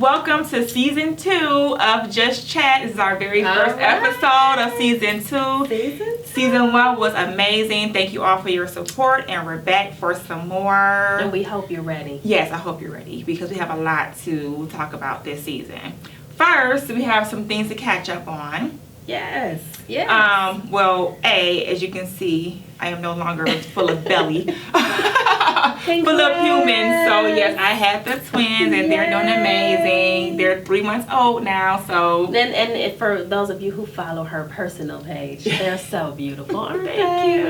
welcome to season 2 of Just Chat. This is our very first episode of season 2. Season 1 was amazing. Thank you all for your support, and we're back for some more. And we hope you're ready. Yes, I hope you're ready because we have a lot to talk about this season. First, we have some things to catch up on. Yes. Well, as you can see, I am no longer full of belly. Full of humans. So yes, I had the twins and they're doing amazing. They're 3 months old now. So and for those of you who follow her personal page, they're so beautiful. Aren't Thank you.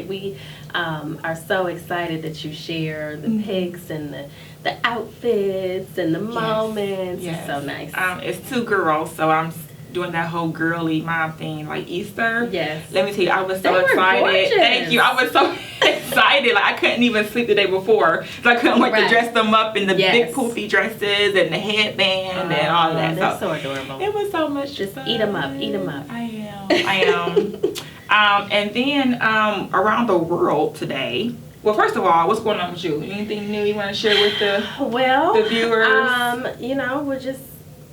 We are so excited that you share the pics and the outfits and the moments. Yes. It's so nice. It's 2 girls, so I'm doing that whole girly mom thing like Easter. Yes. Let me tell you, I was so excited. Gorgeous. Thank you. I was so excited. Like I couldn't even sleep the day before. So I couldn't wait to dress them up in the big poofy dresses and the headband and all that. They're so adorable. It was so much Just fun. eat them up. Eat them up. I am. And then around the world today. Well, first of all, what's going on with you? Anything new you want to share with the viewers? We're just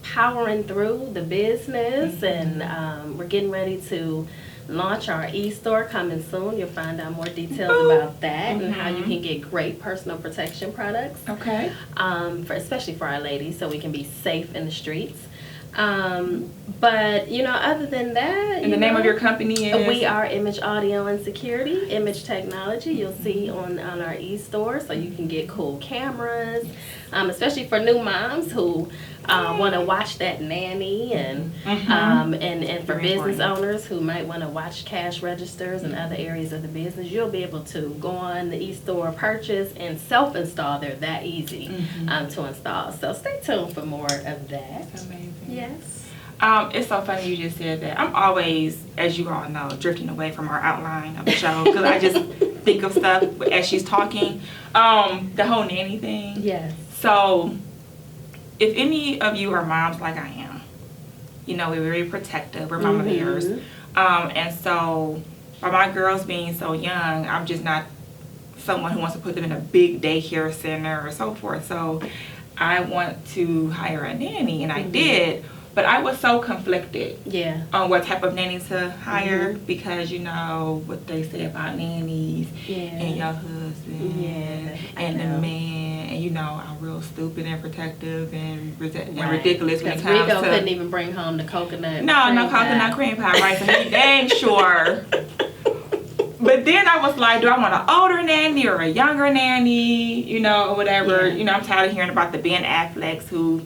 powering through the business, and we're getting ready to launch our e-store coming soon. You'll find out more details about that and how you can get great personal protection products. Okay. Especially for our ladies, so we can be safe in the streets. But other than that, and the name of your company is? We are Image Audio and Security, Image Technology. You'll see on our e-store, so you can get cool cameras, especially for new moms who want to watch that nanny, and for Very business important. owners who might want to watch cash registers and other areas of the business. You'll be able to go on the e-store, purchase, and self-install. They're that easy to install. So stay tuned for more of that. That's amazing. Yes. It's so funny you just said that. I'm always, as you all know, drifting away from our outline of the show because I just think of stuff as she's talking. The whole nanny thing. Yes. So, if any of you are moms like I am, we're very protective. We're mama bears. And so, by my girls being so young, I'm just not someone who wants to put them in a big daycare center or so forth. So, I want to hire a nanny, and I did. But I was so conflicted on what type of nanny to hire because what they say about nannies and your husband and the man. And I'm real stupid and protective and ridiculous when it comes Rico to... couldn't even bring home the coconut No coconut cream pie, right? So he dang sure. But then I was like, do I want an older nanny or a younger nanny, or whatever. I'm tired of hearing about the Ben Afflecks who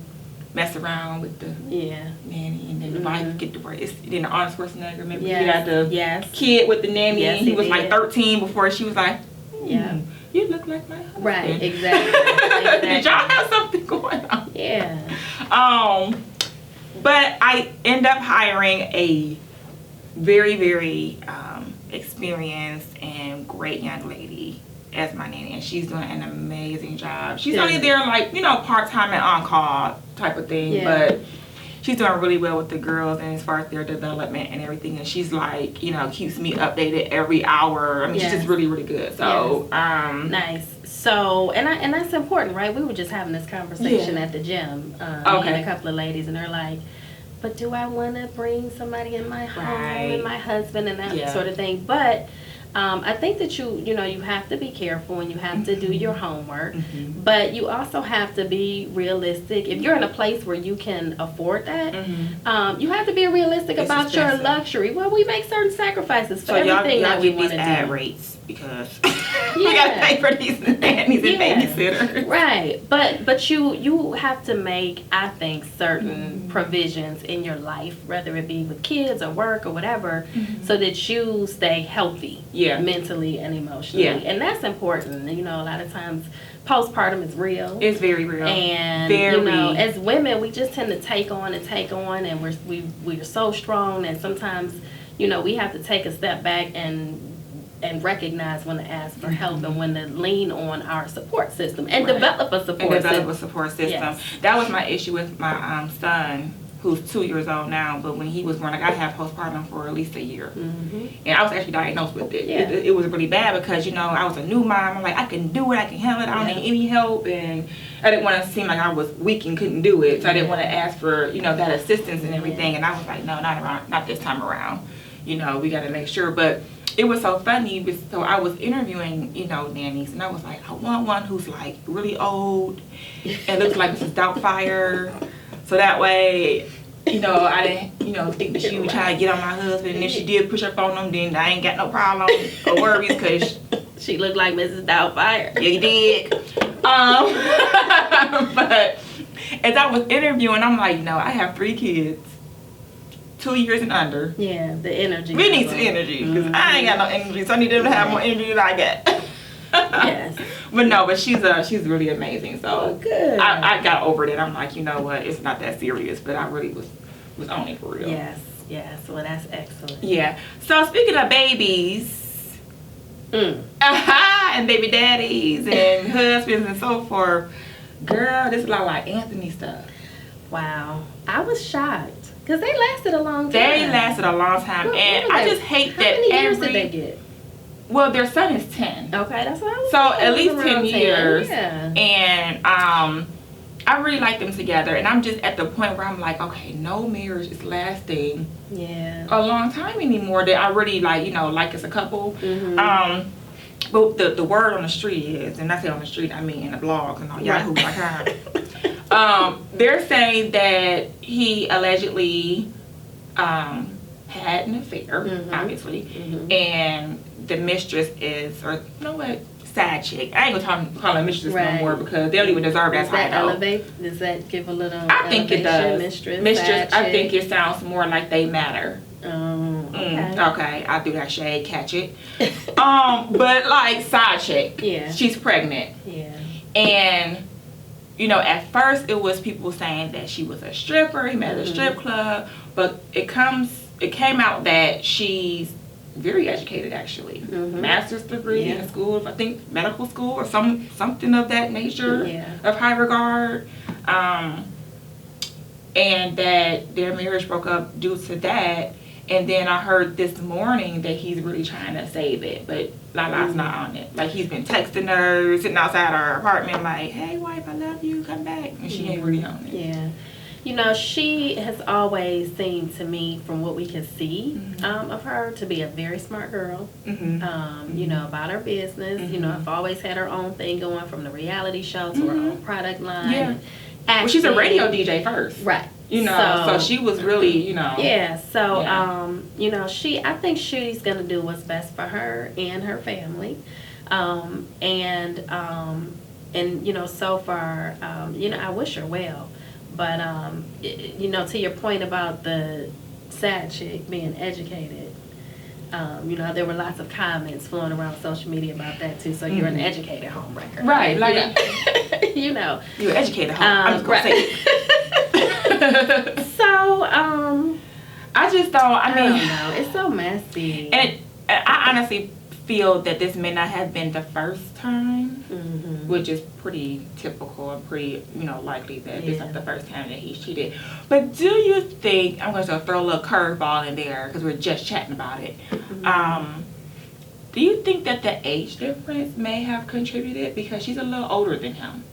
mess around with the nanny, and then the wife get to work. Then the Arnold Schwarzenegger, remember he got the kid with the nanny, and he was like 13 before she was like, you look like my husband. Right, exactly. Did y'all have something going on? Yeah. But I end up hiring a very, very experienced and great young lady as my nanny, and she's doing an amazing job. She's only there like part-time and on-call type of thing, but she's doing really well with the girls and as far as their development and everything, and she's like keeps me updated every hour. I mean she's just really, really good. So nice. So and that's important, right? We were just having this conversation at the gym, me and a couple of ladies, and they're like, but do I want to bring somebody in my home and my husband and that sort of thing? But I think that you have to be careful and you have to do your homework, but you also have to be realistic. If you're in a place where you can afford that, you have to be realistic about your luxury. Well, we make certain sacrifices for everything that we want to do. Ad rates because we gotta pay for these nannies and babysitters. Right, but you have to make, I think, certain provisions in your life, whether it be with kids or work or whatever, so that you stay healthy. Mentally and emotionally. And that's important. A lot of times postpartum is real. It's very real. And as women, we just tend to take on, and we're so strong, and sometimes we have to take a step back and recognize when to ask for help and when to lean on our support system and develop a support system. That was my issue with my son. who's 2 years old now, but when he was born, like I had postpartum for at least a year. Mm-hmm. And I was actually diagnosed with it. Yeah. It was really bad because, you know, I was a new mom. I'm like, I can do it, I can handle it, I don't need any help. And I didn't want to seem like I was weak and couldn't do it. So I didn't want to ask for, you know, that assistance and everything. And I was like, no, not this time around. You know, we got to make sure. But it was so funny. So I was interviewing, you know, nannies, and I was like, I want one who's like really old and looks like Mrs. Doubtfire. So that way, you know, I didn't, you know, think that she would try to get on my husband. And if she did push up on him, then I ain't got no problem or worries because she looked like Mrs. Doubtfire. Yeah, you did. But as I was interviewing, I'm like, no, I have 3 kids, 2 years and under. Yeah, the energy. We need some energy because I ain't got no energy, so I need them to have more energy than I get. Yes. But no, but she's really amazing. So good. I got over that. I'm like, you know what? It's not that serious, but I really was on it for real. Yes. Well, that's excellent. Yeah. So speaking of babies. And baby daddies and husbands and so forth. Girl, this is a lot like Anthony stuff. Wow. I was shocked because they lasted a long time. They lasted a long time. And I just hate that How many years did they get? Well, their son is 10. Okay, that's what I was So at least 10 years. Yeah. And I really like them together. And I'm just at the point where I'm like, okay, no marriage is lasting a long time anymore that I really like, you know, like as a couple. Mm-hmm. But the word on the street is, and I say on the street, I mean in the blogs and all Yahoo.com. They're saying that he allegedly had an affair, obviously, and the mistress is, or you know what, side chick. I ain't gonna call her mistress no more because they don't even deserve that title. Does that give a little? I think it does. Mistress. I think it sounds more like they matter. Okay. Okay, I'll do that shade, catch it. But like side chick. Yeah. She's pregnant. Yeah. And you know, at first it was people saying that she was a stripper, he met at a strip club, but it came out that she's very educated actually. Master's degree in school, I think medical school or something of that nature of high regard. And that their marriage broke up due to that. And then I heard this morning that he's really trying to save it, but Lala's not on it. Like he's been texting her, sitting outside her apartment like, hey wife, I love you, come back. And she ain't really on it. Yeah. You know, she has always seemed to me, from what we can see of her, to be a very smart girl. You know, about her business. You know, I've always had her own thing going, from the reality show to her own product line. Yeah. Well, she's a radio DJ first. Right. You know, so she was really, you know. Yeah, so, you know, I think she's going to do what's best for her and her family. And, you know, so far, you know, I wish her well. But, you know, to your point about the side chick being educated, you know, there were lots of comments flowing around social media about that, too. So you're an educated homewrecker. Right. Like, you know. You're an educated homewrecker. I'm just going to say it. So, I just don't, I mean. I don't know. It's so messy. And I honestly feel that this may not have been the first time, which is pretty typical and pretty, you know, likely that this is not the first time that he's cheated. But do you think, I'm going to throw a little curveball in there because we're just chatting about it. Do you think that the age difference may have contributed because she's a little older than him?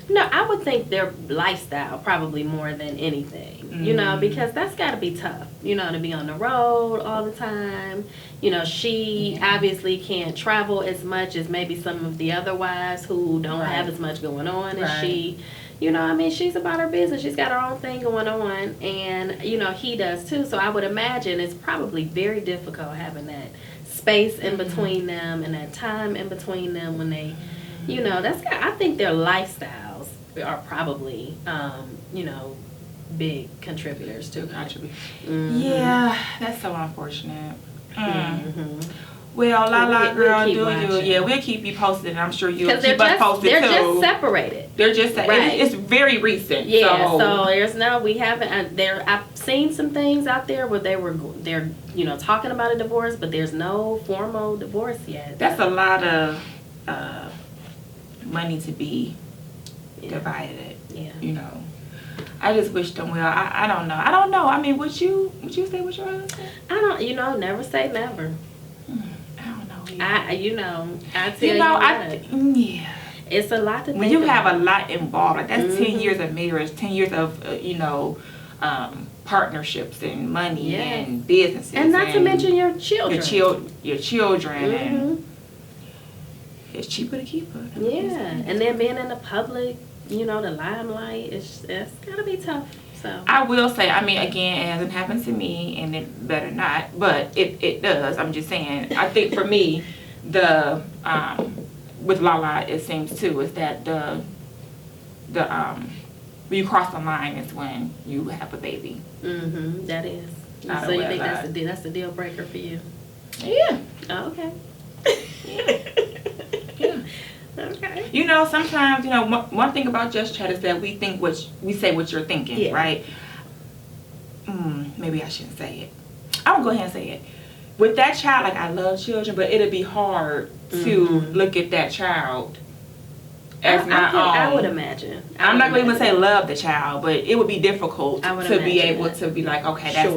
No, I would think their lifestyle probably more than anything, you know, because that's got to be tough, you know, to be on the road all the time. You know, she obviously can't travel as much as maybe some of the other wives who don't have as much going on as she. You know, I mean, she's about her business. She's got her own thing going on, and, you know, he does too. So I would imagine it's probably very difficult having that space in between them and that time in between them when they, you know, I think their lifestyles are probably, you know, big contributors to it. Yeah, that's so unfortunate. Well, Lala, girl, do you? Yeah, we'll keep you posted, and I'm sure you'll keep us posted too. They're just separated. They're just it's very recent. Yeah, so there's we haven't. I've seen some things out there where they're you know, talking about a divorce, but there's no formal divorce yet. That's a lot of money to be divided. Yeah. You know. I just wish them well. I don't know. I don't know. I mean, would you stay with your husband? I don't. Never say never. I don't know. I tell yeah. It's a lot to think when you about. have a lot involved. Like that's 10 years of marriage, 10 years of partnerships and money and businesses, and not to mention your children. Your children, and it's cheaper to keep her. And then being in the public, the limelight, it's gotta be tough. So I will say, I mean, again, it hasn't happened to me, and it better not. But if it does, I'm just saying. I think for me, the with Lala, it seems too, is that the when you cross the line is when you have a baby. That is. So you think that's the deal breaker for you? Yeah. Oh, okay. Yeah. Okay. Sometimes, one thing about Just Chat is that we say what you're thinking, right? Maybe I shouldn't say it. I'm gonna go ahead and say it. With that child, like, I love children, but it'll be hard to look at that child as my own. I would imagine. I'm not going to say love the child, but it would be difficult to be able to be like, okay, that's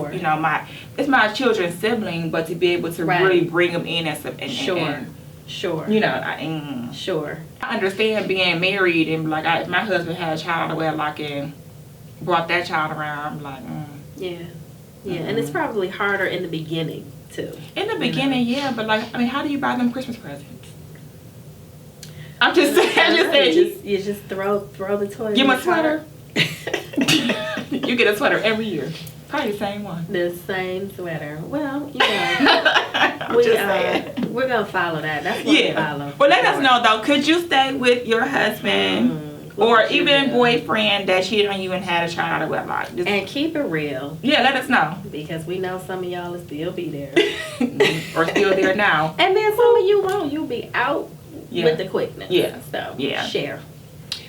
it's my children's sibling, but to be able to really bring them in as a Sure. Sure. I understand being married and like if my husband had a child out of wedlock and brought that child around, I'm like, and it's probably harder in the beginning too. In the beginning, but like, I mean, how do you buy them Christmas presents? I'm just saying. You just throw the toy. Give him a sweater. You get a sweater every year. Probably the same one. The same sweater. Well, we're gonna follow that. That's what we follow. Well, let us know though. Could you stay with your husband or even boyfriend that cheated on you and had a child out of wedlock? And keep it real. Yeah, let us know. Because we know some of y'all will still be there. Or still there now. And then some of you won't. You'll be out with the quickness. Yeah. So share.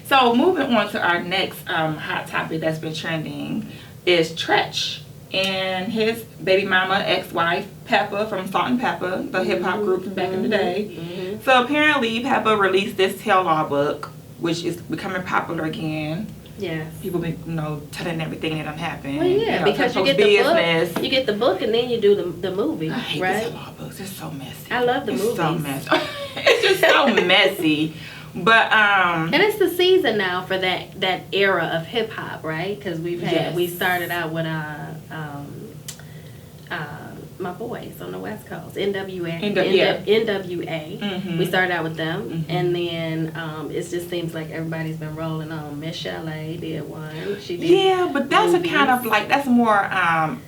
So moving on to our next hot topic that's been trending is Tretch and his baby mama, ex-wife, Peppa from Salt and Peppa, the hip-hop group from back in the day. So apparently Peppa released this tell-all book, which is becoming popular again. Yes. People be, telling everything that done happened. Well, because you get the book. You get the book and then you do the movie, I hate right? the tell-all books. It's so messy. I love the movies. It's so messy. It's just so messy. But and it's the season now for that era of hip hop, right? Because we started out with my boys on the West Coast, NWA. We started out with them, and then it just seems like everybody's been rolling on. Miss Chalet did one. She did. But that's a kind of like that's more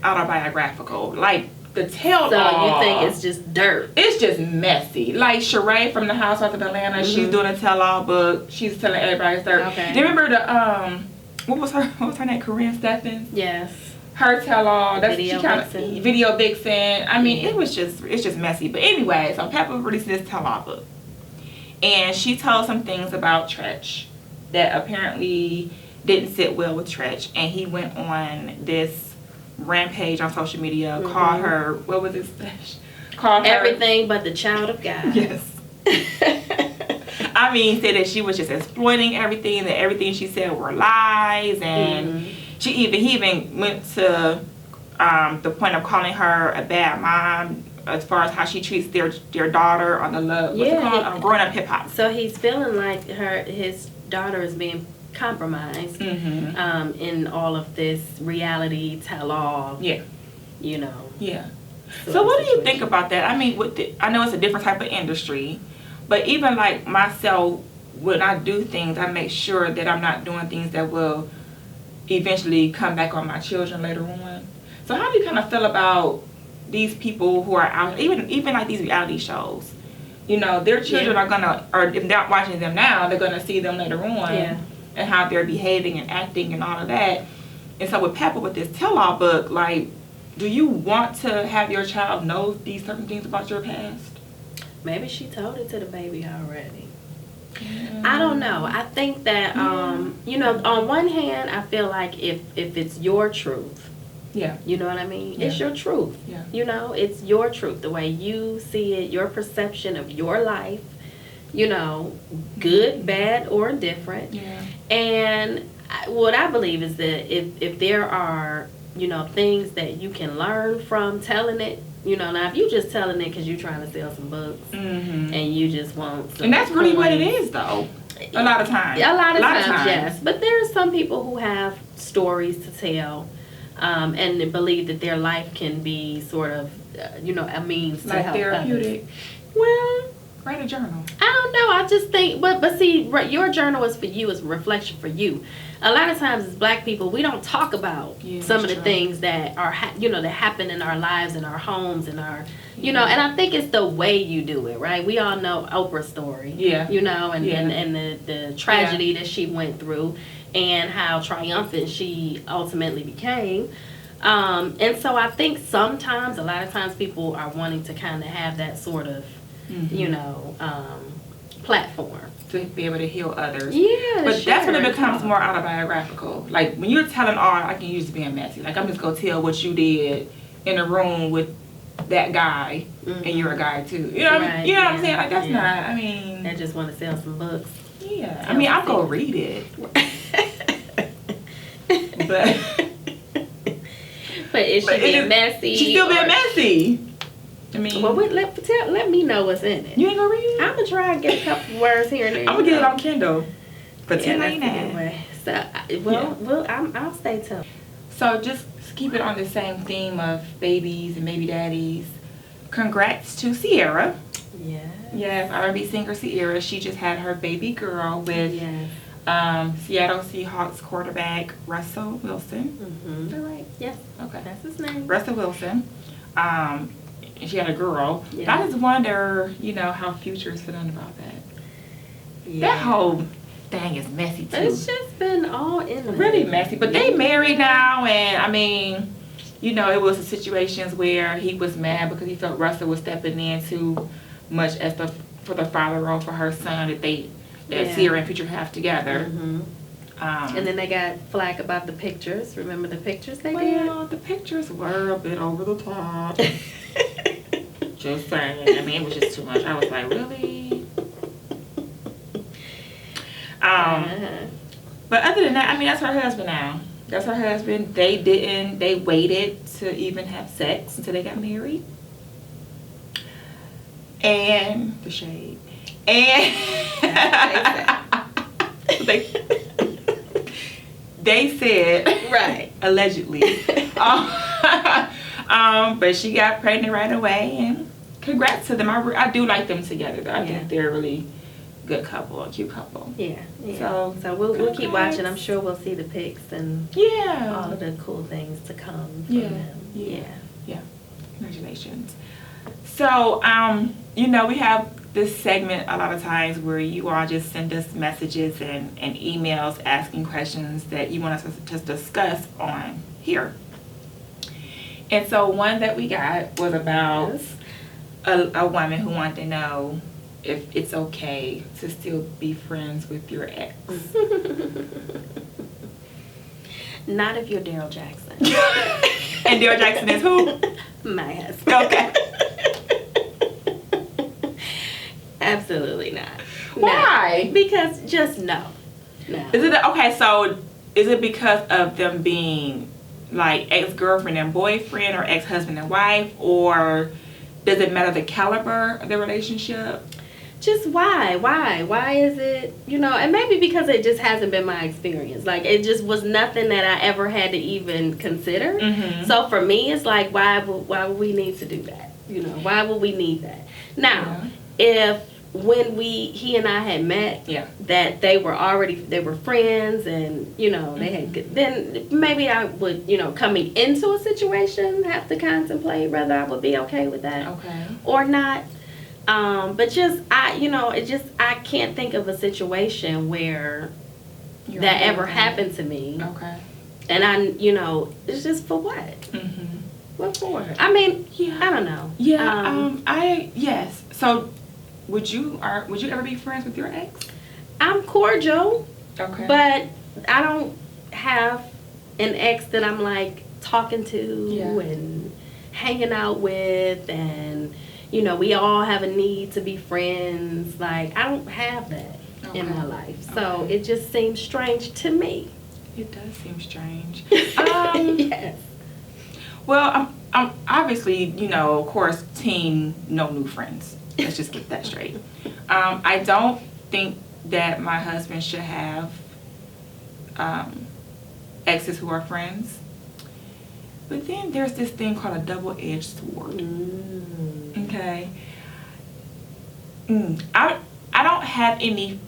autobiographical, like. The tell-all. So you think it's just dirt? It's just messy. Like Sheree from the Housewives of Atlanta, she's doing a tell-all book. She's telling everybody's dirt. Okay. Do you remember the what was her name? Corinne Stephens? Yes. Her tell-all. That's Video Vixen. I mean, it's just messy. But anyway, so Peppa released this tell-all book, and she told some things about Tretch that apparently didn't sit well with Tretch, and he went on this rampage on social media, called her, what was it? Called her everything but the child of God. Yes. I mean, said that she was just exploiting everything, that everything she said were lies, and he even went to the point of calling her a bad mom as far as how she treats their daughter on the love, what's it called? Growing Up Hip Hop. So he's feeling like his daughter is being compromised in all of this reality tell-all. Yeah. So what do you think about that? I mean, I know it's a different type of industry, but even like myself, when I do things, I make sure that I'm not doing things that will eventually come back on my children later on. So how do you kind of feel about these people who are out, even like these reality shows? Their children are gonna, or if they're not watching them now, they're gonna see them later on. And how they're behaving and acting and all of that. And so with Peppa, with this tell-all book, like, do you want to have your child know these certain things about your past? Maybe she told it to the baby already. I don't know. I think that, on one hand, I feel like if it's your truth, you know what I mean? It's your truth. It's your truth. The way you see it, your perception of your life, good, bad, or indifferent. And what I believe is that if there are, things that you can learn from telling it, now if you just telling it because you're trying to sell some books and you just want some and that's really coins, what it is, though. A lot of times. A lot of times, yes. But there are some people who have stories to tell, and they believe that their life can be sort of, a means to help therapeutic. others. Well, write a journal. I don't know. I just think, but see, your journal is for you. It's a reflection for you. A lot of times, as Black people, we don't talk about some of the things that are, that happen in our lives, in our homes, in our, and I think it's the way you do it, right? We all know Oprah's story, and the tragedy that she went through, and how triumphant she ultimately became. And so I think sometimes, a lot of times, people are wanting to kind of have that sort of, platform to be able to heal others. Yeah, but that's when it becomes more autobiographical. Like when you're telling all, I can use being messy. Like I'm just gonna tell what you did in a room with that guy, and you're a guy too. You know, what I'm saying? Like that's not. I mean, I just want to sell some books. Yeah, I mean, I'll go read it. but is she being messy? She's still being messy. I mean, well, let me know what's in it. You ain't gonna read it? I'm gonna try and get a couple words here and there. I'm gonna get it on Kindle for $10.99. So, I'll stay tuned. So just keep it on the same theme of babies and baby daddies. Congrats to Sierra. Yeah. Yes, R&B singer Sierra. She just had her baby girl with Seattle Seahawks quarterback Russell Wilson. Mm-hmm. Is that right? Yes. Okay. That's his name. Russell Wilson. And she had a girl. Yeah. I just wonder, how Future is feeling about that. Yeah. That whole thing is messy too. It's just been all in really messy. But they married now, and I mean, it was situations where he was mad because he felt Russell was stepping in too much as for the father role for her son that Sierra and Future have together. Mm-hmm. And then they got flack about the pictures. Remember the pictures they did? Well, the pictures were a bit over the top. Just saying. I mean, it was just too much. I was like, really? But other than that, I mean, that's her husband now. That's her husband. They waited to even have sex until they got married. And the shade. And they said, right, allegedly. But she got pregnant right away, and congrats to them. I do like them together, though. I think they're a really good couple, a cute couple. Yeah. So we'll keep watching. I'm sure we'll see the pics and all of the cool things to come from them. Yeah. Congratulations. So, we have this segment a lot of times where you all just send us messages and emails asking questions that you want us to discuss on here. And so one that we got was about a woman who wanted to know if it's okay to still be friends with your ex. Not if you're Daryl Jackson. And Daryl Jackson is who? My husband. Okay. Absolutely not. Why? No. Because just no. Is it because of them being like ex-girlfriend and boyfriend, or ex-husband and wife, or does it matter the caliber of the relationship? Just why is it, and maybe because it just hasn't been my experience. Like, it just was nothing that I ever had to even consider. Mm-hmm. So for me, it's like, why would we need to do that? Why would we need that? Now, if when he and I had met, that they were friends, and they had good, then maybe I would, coming into a situation, have to contemplate whether I would be okay with that or not. But just I can't think of a situation where that ever happened to me. Okay. And it's just for what? Mm-hmm. What for? I mean, I don't know. Yeah. Yes. So, would you ever be friends with your ex? I'm cordial. Okay. But I don't have an ex that I'm like talking to and hanging out with, and we all have a need to be friends. Like, I don't have that in my life. So it just seems strange to me. It does seem strange. Yes. Well, I'm obviously, of course, team no new friends. Let's just get that straight. I don't think that my husband should have exes who are friends. But then there's this thing called a double-edged sword. Okay. I don't have any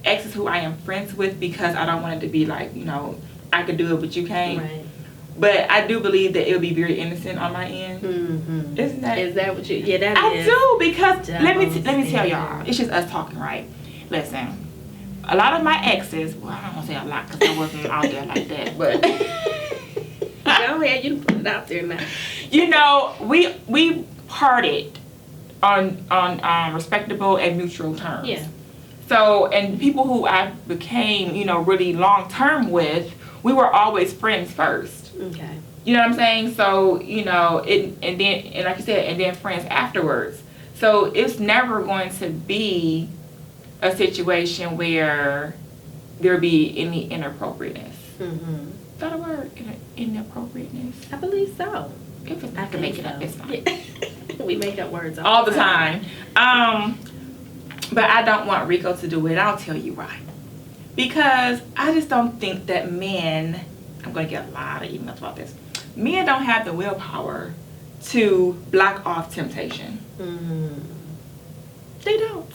exes who I am friends with because I don't want it to be like, I could do it but you can't. Right. But I do believe that it would be very innocent on my end. Mm-hmm. Is that what you? Yeah, that is. I do, because let me tell standard. y'all, it's just us talking, right? Listen, a lot of my exes. Well, I don't want to say a lot because I wasn't out there like that, but go ahead, you put it out there now. We parted on respectable and mutual terms. Yeah. So, and people who I became, really long term with, we were always friends first. Okay. You know what I'm saying? So, and like you said, and then friends afterwards. So it's never going to be a situation where there be any inappropriateness. Mm-hmm. Is that a word? Inappropriateness? I believe so. If it's, I can make it up. It's fine. Yeah. We make up words all the time. But I don't want Rico to do it. I'll tell you why. Because I just don't think that men, I'm going to get a lot of emails about this, men don't have the willpower to block off temptation. Mm-hmm. They don't.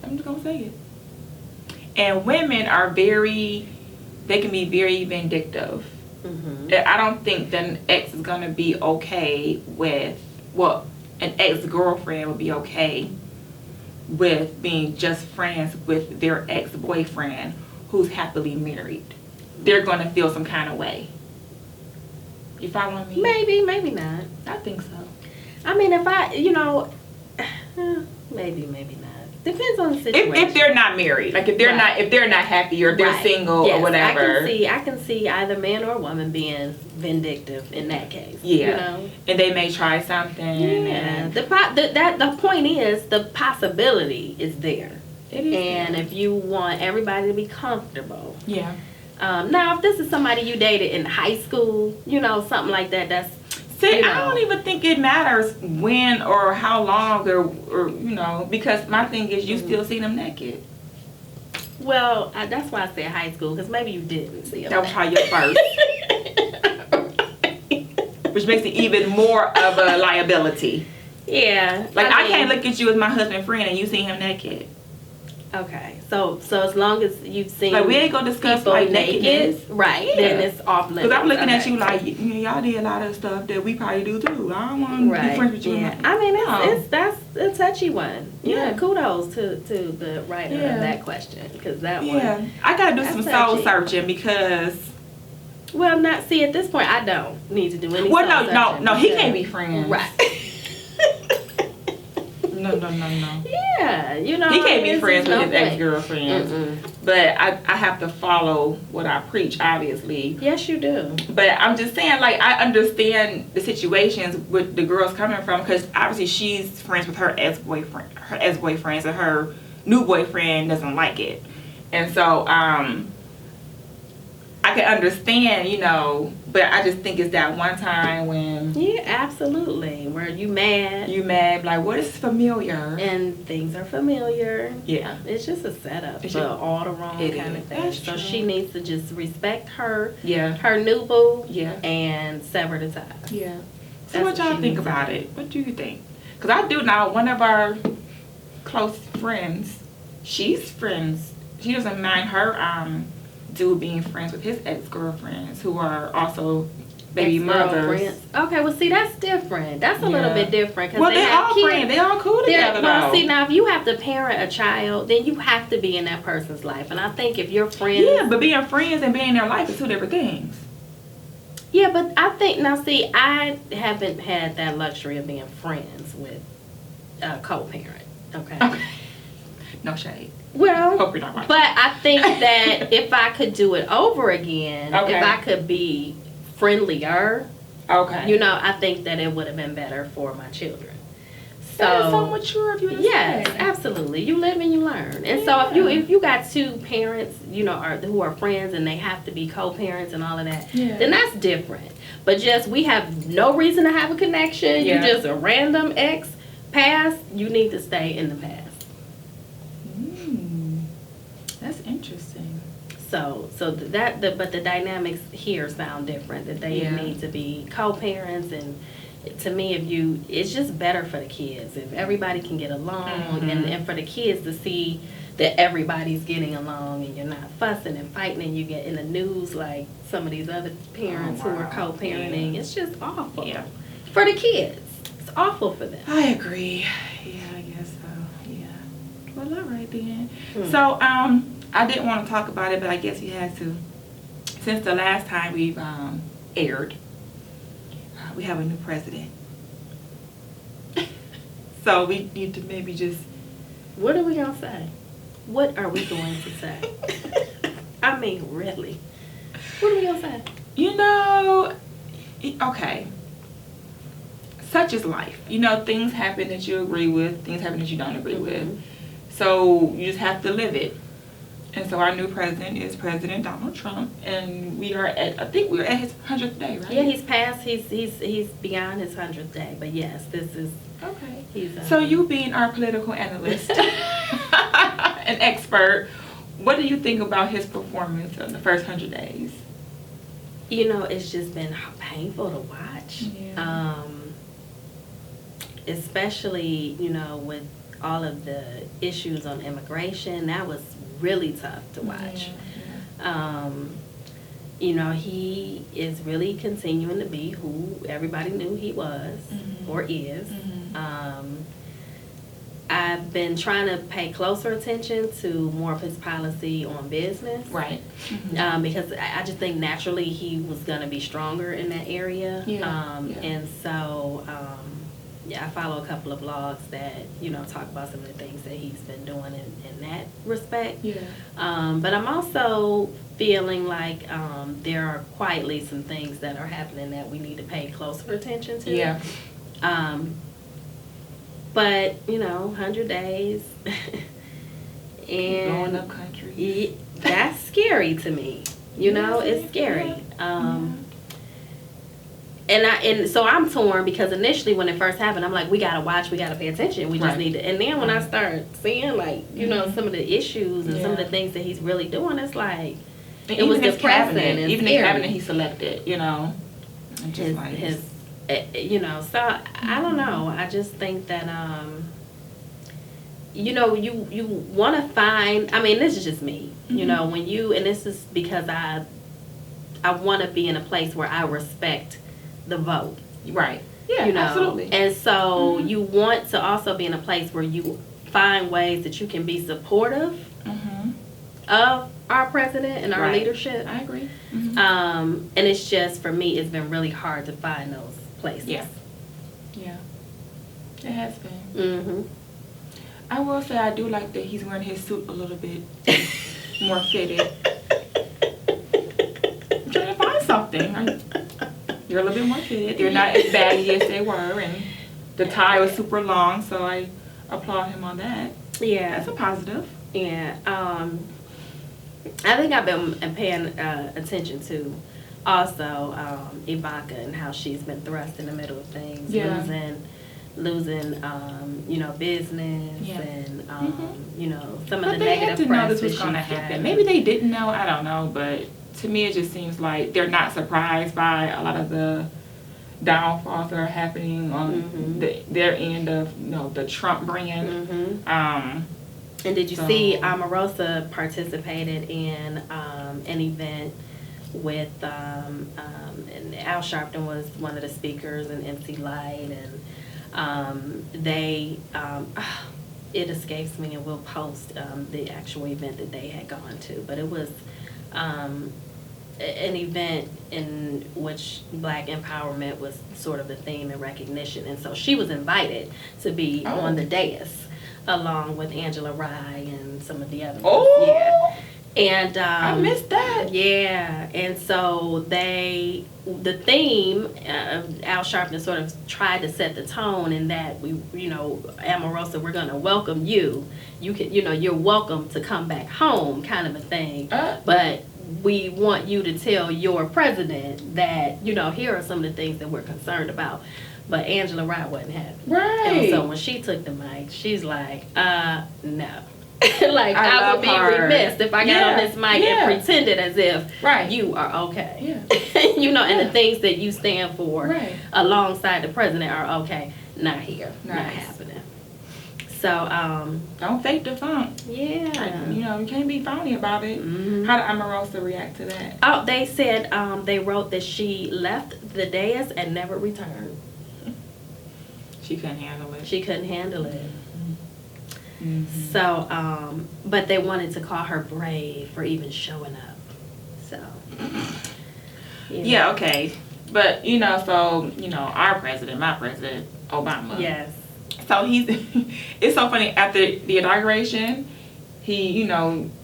I'm just going to say it. And women are they can be very vindictive. Mm-hmm. I don't think that an ex is going to be okay with, an ex-girlfriend would be okay with being just friends with their ex-boyfriend who's happily married. They're going to feel some kind of way. You following me? Maybe not. I think so. I mean, if I, maybe not. Depends on the situation. If they're not married, like if they're not happy or if they're single or whatever. I can see either man or woman being vindictive in that case. Yeah. And they may try something. Yeah. The point is the possibility is there. It is. And if you want everybody to be comfortable. Yeah. Now, if this is somebody you dated in high school, something like that, that's. See, I don't even think it matters when or how long or because my thing is you still see them naked. Well, that's why I said high school, because maybe you didn't see them. That was probably your first. Which makes it even more of a liability. Yeah. Like, I can't look at you as my husband friend and you see him naked. Okay, so as long as you've seen, like, we ain't gonna discuss like nakedness, right? Yeah. Then it's off limits. Because I'm looking at you like y'all did a lot of stuff that we probably do too. I don't want to be friends with you. Yeah. I mean, that's a touchy one. Yeah. Kudos to the writer of that question, because that one. Yeah, I gotta do some soul searching because. Well, not see at this point. I don't need to do any. Well, no. He can't be friends. Right. No. Yeah, he can't be friends with his ex-girlfriends. But I have to follow what I preach, obviously. Yes, you do. But I'm just saying, like, I understand the situations with the girls coming from, because obviously she's friends with her ex-boyfriends, and her new boyfriend doesn't like it. And so, I can understand, but I just think it's that one time when... Yeah, absolutely. Where you mad, like, what is familiar? And things are familiar. Yeah. It's just a setup for all the wrong kind of things. So she needs to just respect her new boo, and sever the ties. Yeah. So what y'all think about it? What do you think? Because I do now, one of our close friends, she's friends. She doesn't mind her dude being friends with his ex-girlfriends who are also baby mothers. Okay, well, see, that's different. That's a little bit different. Well, they all friends. They all cool together, well, see, now, if you have to parent a child, then you have to be in that person's life. And I think if you're friends... Yeah, but being friends and being in their life is two different things. Yeah, but I think... Now, see, I haven't had that luxury of being friends with a co-parent. Okay. No shade. Well, hope you're not right. But I think that if I could do it over again, if I could be friendlier, I think that it would have been better for my children. That is so mature of you to yes, say. absolutely. You live and you learn. And so if you got two parents, you know, who are friends and they have to be co-parents and all of that, then that's different. But just we have no reason to have a connection. You're just a random ex past. You need to stay in the past. That's interesting. But the dynamics here sound different. That they need to be co-parents, and to me, it's just better for the kids if everybody can get along, and for the kids to see that everybody's getting along and you're not fussing and fighting and you get in the news like some of these other parents who are co-parenting. It's just awful for the kids. It's awful for them. I agree. Yeah, I guess so. Yeah. Well, all right then. So, I didn't want to talk about it, but I guess we had to. Since the last time we've aired, we have a new president. So we need to maybe just... What are we going to say? What are we going to say? I mean, really. What are we going to say? You know, okay. Such is life. You know, things happen that you agree with, things happen that you don't agree with. So you just have to live it. And so our new president is President Donald Trump, and we are at, I think we're at his 100th day, right? Yeah, he's past, he's beyond his 100th day, but yes, this is... Okay. So you being our political analyst, an expert, what do you think about his performance in the first 100 days? You know, it's just been painful to watch. Yeah. Especially, you know, with all of the issues on immigration, that was really tough to watch. You know, he is really continuing to be who everybody knew he was or is. I've been trying to pay closer attention to more of his policy on business. Right. Because I just think naturally he was going to be stronger in that area. And so, I follow a couple of blogs that, you know, talk about some of the things that he's been doing in that respect. But I'm also feeling like there are quietly some things that are happening that we need to pay closer attention to. But, you know, 100 days. And blowing up country. That's scary to me. You know, it's scary. And so I'm torn because initially when it first happened, I'm like, we gotta watch, we gotta pay attention, we just need to. And then when I start seeing like, you know, some of the issues and some of the things that he's really doing, it's like it was depressing. And even the cabinet he selected, you know, his you know. So I don't know. I just think that you know, you want to find. I mean, this is just me. You know, when you, and this is because I want to be in a place where I respect the vote. Right. Yeah, you know? Absolutely. And so you want to also be in a place where you find ways that you can be supportive of our president and our leadership. I agree. And it's just, for me, it's been really hard to find those places. Yeah. It has been. I will say I do like that he's wearing his suit a little bit more fitted. I'm trying to find something. They're a little bit more fitted. They're not as baggy as they were, and the tie was super long, so I applaud him on that. Yeah. That's a positive. Yeah. I think I've been paying attention to also Ivanka and how she's been thrust in the middle of things, losing you know, business and you know, some of the negative press. But they had to know this was going to happen. Maybe they didn't know. I don't know, but to me, it just seems like they're not surprised by a lot of the downfalls that are happening on their end of, you know, the Trump brand. And did you see Omarosa participated in an event with and Al Sharpton was one of the speakers, and MC Light, and they it escapes me, and we'll post the actual event that they had gone to, but it was an event in which Black empowerment was sort of the theme and recognition, and so she was invited to be on the dais along with Angela Rye and some of the other ones. And I missed that. Yeah, and so the theme Al Sharpton sort of tried to set the tone in that we, Omarosa, we're going to welcome you. You can, you're welcome to come back home, kind of a thing. But we want you to tell your president that, here are some of the things that we're concerned about. But Angela Rye wasn't happy. Right. And so when she took the mic, she's like, no. Like, I would be remiss if I got on this mic and pretended as if you are okay. Yeah. And the things that you stand for alongside the president are okay. Not here. Not happening. So, don't fake the funk. Yeah. You can't be phony about it. Mm-hmm. How did Omarosa react to that? Oh, they said they wrote that she left the dais and never returned. She couldn't handle it. She couldn't handle it. Mm-hmm. So, but they wanted to call her brave for even showing up. So, yeah, okay. But, our president, my president, Obama. Yes. So it's so funny, after the inauguration, he,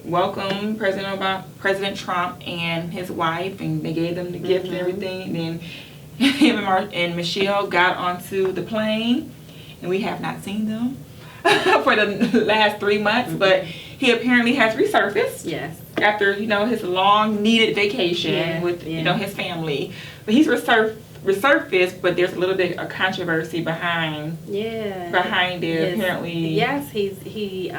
welcomed President Trump and his wife, and they gave them the gift and everything. And then him and Michelle got onto the plane, and we have not seen them for the last 3 months, but he apparently has resurfaced. Yes. After, his long needed vacation with, his family. But he's resurfaced, but there's a little bit of controversy behind it. Apparently. Yes, he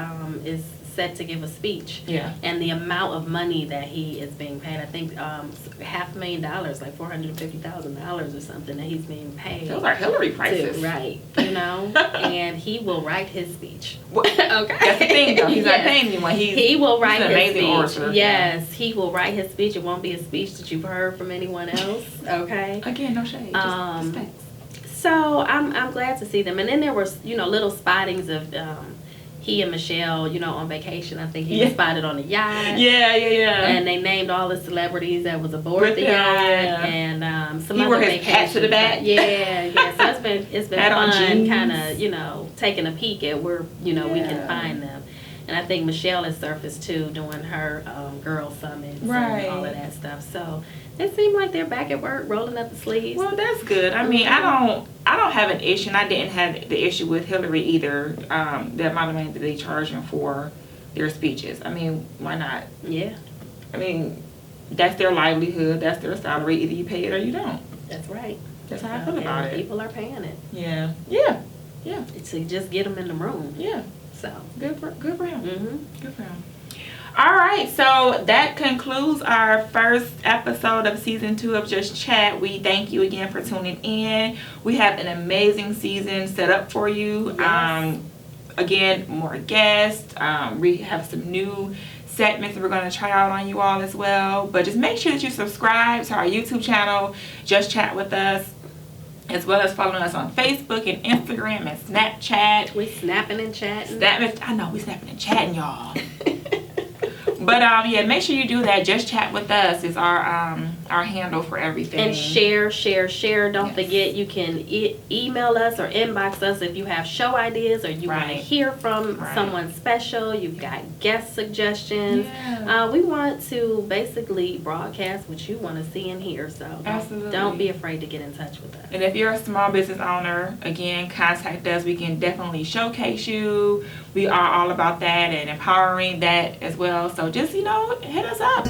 is set to give a speech. Yeah. And the amount of money that he is being paid, I think $500,000, like $450,000 or something that he's being paid. Those are Hillary prices. Right. And he will write his speech. Okay. That's the thing, though. He's not paying anyone. He will write his speech. Orator. Yes, he will write his speech. It won't be a speech that you've heard from anyone else. Okay. Again, no shade. Just facts. So I'm glad to see them. And then there were, little spottings of he and Michelle, on vacation. I think he was spotted on a yacht. Yeah. And they named all the celebrities that was aboard the yacht, and some other vacations. He wore his hat to the back. Yeah. So it's been fun, kind of taking a peek at where we can find them. And I think Michelle has surfaced too, doing her girl summits and all of that stuff. So it seemed like they're back at work, rolling up the sleeves. Well, that's good. I mean, I don't have an issue, and I didn't have the issue with Hillary either. The amount of money that they charge them for their speeches. I mean, why not? Yeah. I mean, that's their livelihood. That's their salary. Either you pay it or you don't. That's right. That's how I feel about it. People are paying it. Yeah. To just get them in the room. Yeah. So good for him. Mm-hmm. Good for him. All right, so that concludes our first episode of season 2 of Just Chat. We thank you again for tuning in. We have an amazing season set up for you. Yes. Again, more guests. We have some new segments that we're going to try out on you all as well. But just make sure that you subscribe to our YouTube channel, Just Chat with Us, as well as following us on Facebook and Instagram and Snapchat. We snapping and chatting. I know, we snapping and chatting, y'all. But make sure you do that. Just Chat with Us is our handle for everything. And share. Don't forget, you can email us or inbox us if you have show ideas or you want to hear from someone special. You've got guest suggestions. Yeah. We want to basically broadcast what you want to see and hear. So don't be afraid to get in touch with us. And if you're a small business owner, again, contact us. We can definitely showcase you. We are all about that and empowering that as well. So just, hit us up.